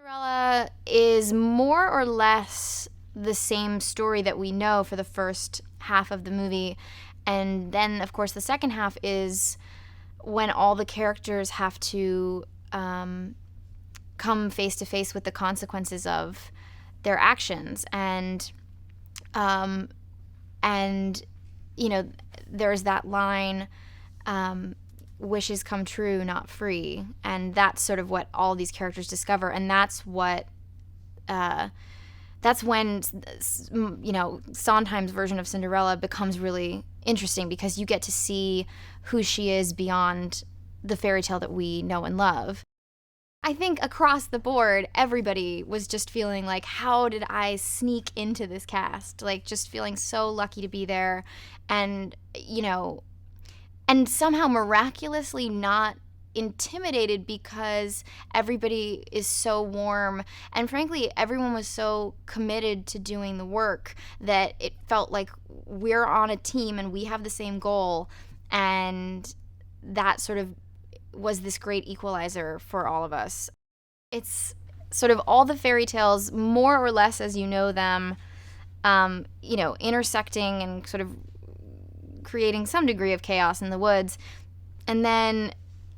Cinderella is more or less the same story that we know for the first half of the movie. And then, of course, the second half is when all the characters have to come face to face with the consequences of their actions. And you know, there's that line, wishes come true, not free. And that's sort of what all these characters discover. And that's what, that's when, you know, Sondheim's version of Cinderella becomes really interesting, because you get to see who she is beyond the fairy tale that we know and love. I think across the board, everybody was just feeling like, how did I sneak into this cast? Like, just feeling so lucky to be there. And, you know, and somehow miraculously not intimidated, because everybody is so warm. And frankly, everyone was so committed to doing the work that it felt like we're on a team and we have the same goal. And that sort of was this great equalizer for all of us. It's sort of all the fairy tales, more or less as you know them, you know, intersecting and sort of creating some degree of chaos in the woods. And then,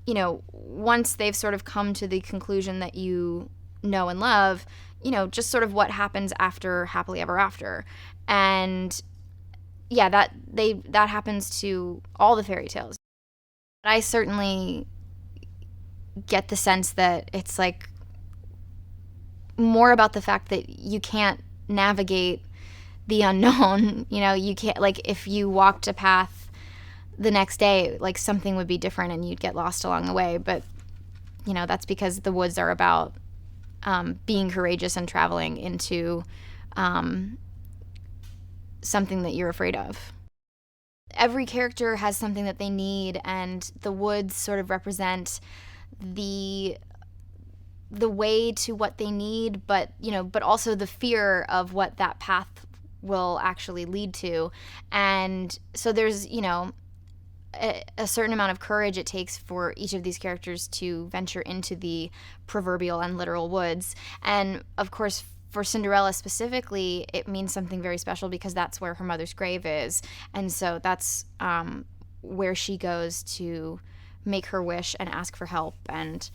you know, once they've sort of come to the conclusion that you know and love, you know, just sort of what happens after Happily Ever After. And yeah, that happens to all the fairy tales. I certainly get the sense that it's like more about the fact that you can't navigate the unknown. You know, you can't, like, if you walked a path the next day, like, something would be different and you'd get lost along the way. But, you know, that's because the woods are about being courageous and traveling into something that you're afraid of. Every character has something that they need, and the woods sort of represent the way to what they need, but, you know, but also the fear of what that path will actually lead to. And so there's, you know, a certain amount of courage it takes for each of these characters to venture into the proverbial and literal woods. And of course, for Cinderella specifically, it means something very special because that's where her mother's grave is. And so that's where she goes to make her wish and ask for help. And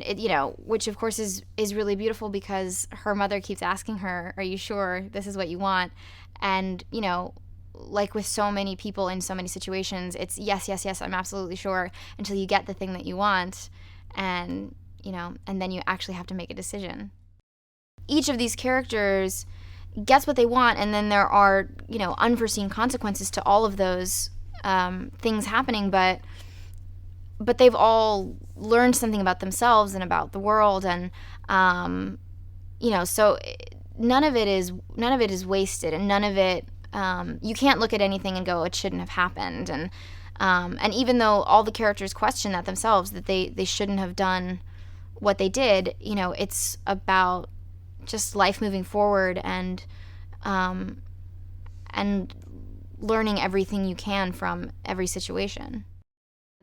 it, you know, which of course is really beautiful, because her mother keeps asking her, are you sure this is what you want? And, you know, like with so many people in so many situations, it's yes, I'm absolutely sure, until you get the thing that you want. And, you know, and then you actually have to make a decision. Each of these characters gets what they want, and then there are, you know, unforeseen consequences to all of those things happening, but they've all learned something about themselves and about the world. And you know, so none of it is wasted, and none of it, you can't look at anything and go, it shouldn't have happened. And even though all the characters question that themselves, that they shouldn't have done what they did, you know, it's about just life moving forward and learning everything you can from every situation.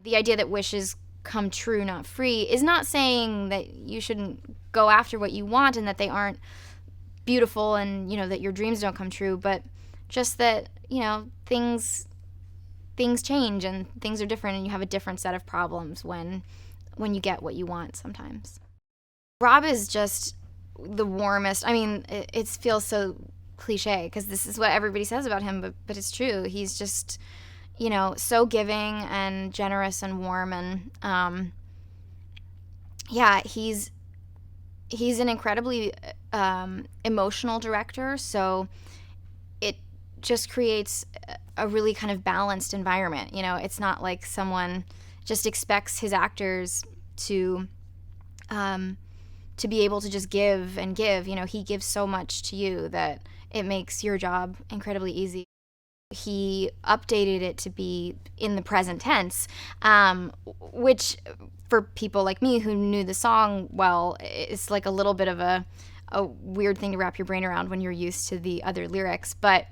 The idea that wishes come true, not free, is not saying that you shouldn't go after what you want and that they aren't beautiful and, you know, that your dreams don't come true, but just that, you know, things change and things are different, and you have a different set of problems when you get what you want sometimes. Rob is just the warmest. I mean, it feels so cliche because this is what everybody says about him, but it's true. He's just, you know, so giving and generous and warm, and yeah, he's an incredibly emotional director, so it just creates a really kind of balanced environment. You know, it's not like someone just expects his actors to be able to just give and give. You know, he gives so much to you that it makes your job incredibly easy. He updated it to be in the present tense, which for people like me who knew the song well, it's like a little bit of a weird thing to wrap your brain around when you're used to the other lyrics. But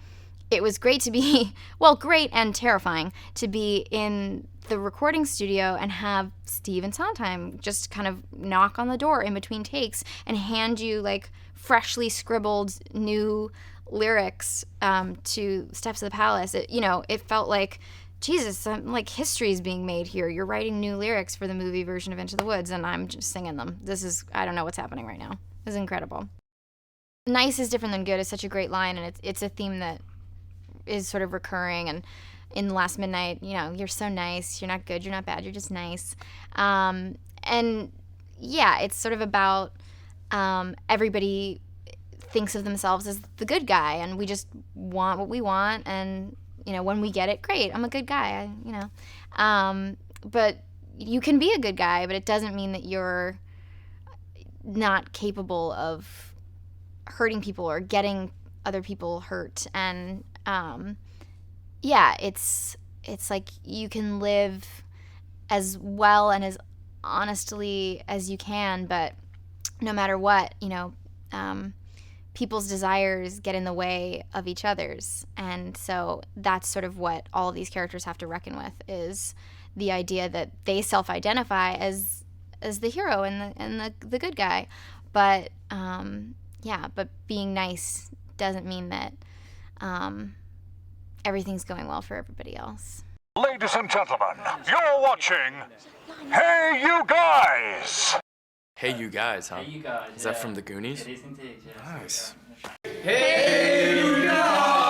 it was great to be, well, great and terrifying to be in the recording studio and have Steve and Sondheim just kind of knock on the door in between takes and hand you like freshly scribbled new lyrics to Steps of the Palace. It felt like, Jesus, like history's being made here. You're writing new lyrics for the movie version of Into the Woods, and I'm just singing them. I don't know what's happening right now. It's incredible. Nice is different than good is such a great line, and it's a theme that is sort of recurring. And in The Last Midnight, you're so nice. You're not good. You're not bad. You're just nice. And yeah, it's sort of about everybody thinks of themselves as the good guy, and we just want what we want, and when we get it, great, I'm a good guy, but you can be a good guy, but it doesn't mean that you're not capable of hurting people or getting other people hurt. And yeah, it's like you can live as well and as honestly as you can, but no matter what, people's desires get in the way of each other's. And so that's sort of what all of these characters have to reckon with, is the idea that they self-identify as the hero and the good guy. But but being nice doesn't mean that everything's going well for everybody else. Ladies and gentlemen, you're watching Hey You Guys! Hey You Guys, huh? Hey You Guys. Is that from the Goonies? It is indeed, yes. Nice. Hey You Guys!